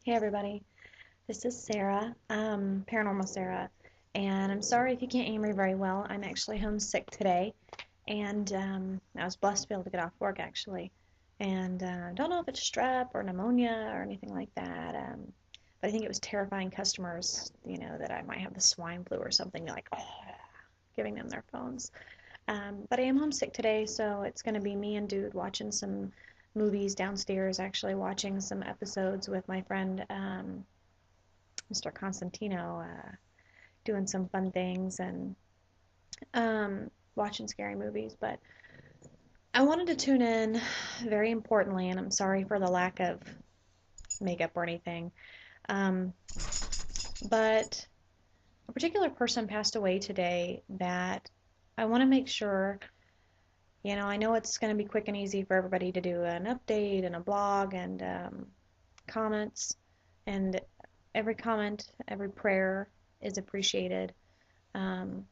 Hey everybody, this is Sarah, Paranormal Sarah, and I'm sorry if you can't hear me very well. I'm actually homesick today, and I was blessed to be able to get off work actually, and don't know if it's strep or pneumonia or anything like that, but I think it was terrifying customers, that I might have the swine flu or something, like giving them their phones. But I am homesick today, so it's going to be me and Dude watching some movies downstairs, actually watching some episodes with my friend Mr. Constantino, doing some fun things and watching scary movies. But I wanted to tune in very importantly, and I'm sorry for the lack of makeup or anything, um, but a particular person passed away today that I want to make sure. I know it's going to be quick and easy for everybody to do an update and a blog and comments, and every comment, every prayer is appreciated. Um,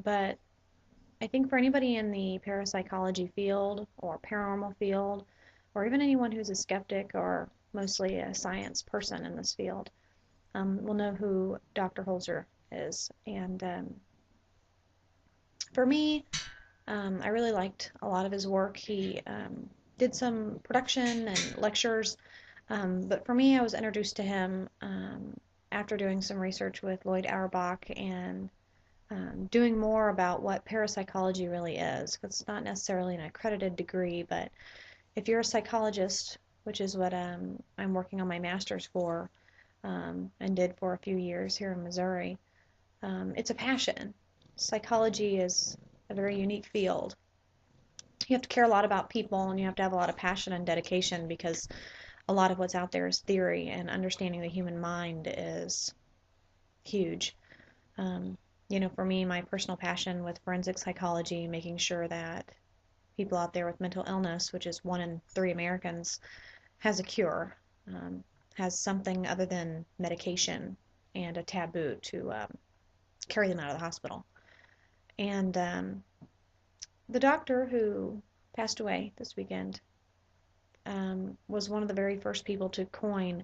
but I think for anybody in the parapsychology field or paranormal field, or even anyone who's a skeptic or mostly a science person in this field, will know who Dr. Holzer is. And for me, I really liked a lot of his work. He did some production and lectures, but for me, I was introduced to him after doing some research with Lloyd Auerbach and doing more about what parapsychology really is. 'Cause it's not necessarily an accredited degree, but if you're a psychologist, which is what I'm working on my master's for, and did for a few years here in Missouri, it's a passion. Psychology is a very unique field. You have to care a lot about people and you have to have a lot of passion and dedication because a lot of what's out there is theory, and understanding the human mind is huge. Um, for me, my personal passion with forensic psychology, making sure that people out there with mental illness, which is 1 in 3 Americans, has a cure, has something other than medication and a taboo to carry them out of the hospital. And the doctor who passed away this weekend was one of the very first people to coin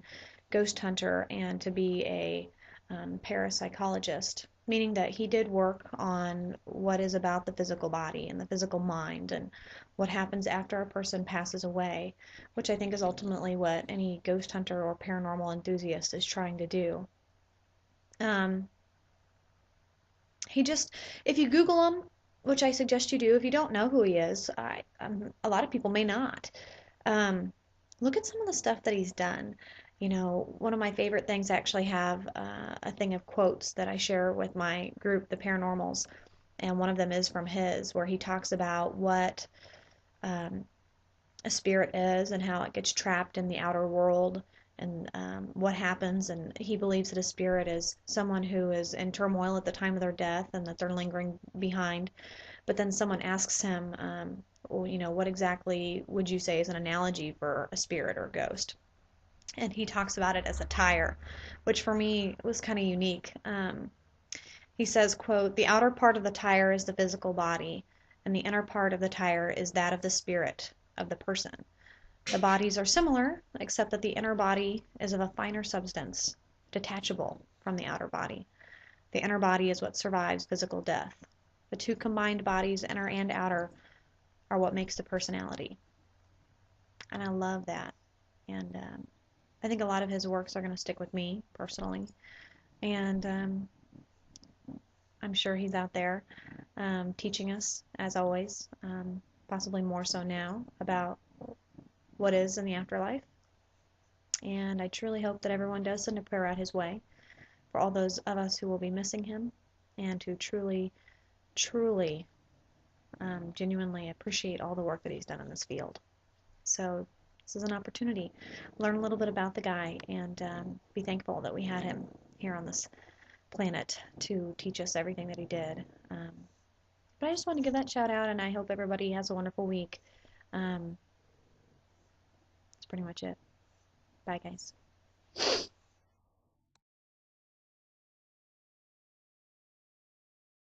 ghost hunter and to be a parapsychologist, meaning that he did work on what is about the physical body and the physical mind and what happens after a person passes away, which I think is ultimately what any ghost hunter or paranormal enthusiast is trying to do. Um, he just, if you Google him, which I suggest you do, if you don't know who he is, a lot of people may not. Um, Look at some of the stuff that he's done. One of my favorite things, I actually have a thing of quotes that I share with my group, the Paranormals, and one of them is from his, where he talks about what um, a spirit is and how it gets trapped in the outer world and what happens. And he believes that a spirit is someone who is in turmoil at the time of their death and that they're lingering behind. But then someone asks him, well, what exactly would you say is an analogy for a spirit or a ghost? And he talks about it as a tire, which for me was kind of unique. He says, quote, "The outer part of the tire is the physical body, and the inner part of the tire is that of the spirit of the person. The bodies are similar, except that the inner body is of a finer substance, detachable from the outer body. The inner body is what survives physical death. The two combined bodies, inner and outer, are what makes the personality." And I love that. And I think a lot of his works are going to stick with me personally. And I'm sure he's out there teaching us, as always, possibly more so now, about what is in the afterlife. And I truly hope that everyone does send a prayer out his way for all those of us who will be missing him, and to truly, truly, genuinely appreciate all the work that he's done in this field. So this is an opportunity. Learn a little bit about the guy and be thankful that we had him here on this planet to teach us everything that he did. But I just want to give that shout out, and I hope everybody has a wonderful week. That's pretty much it. Bye, guys.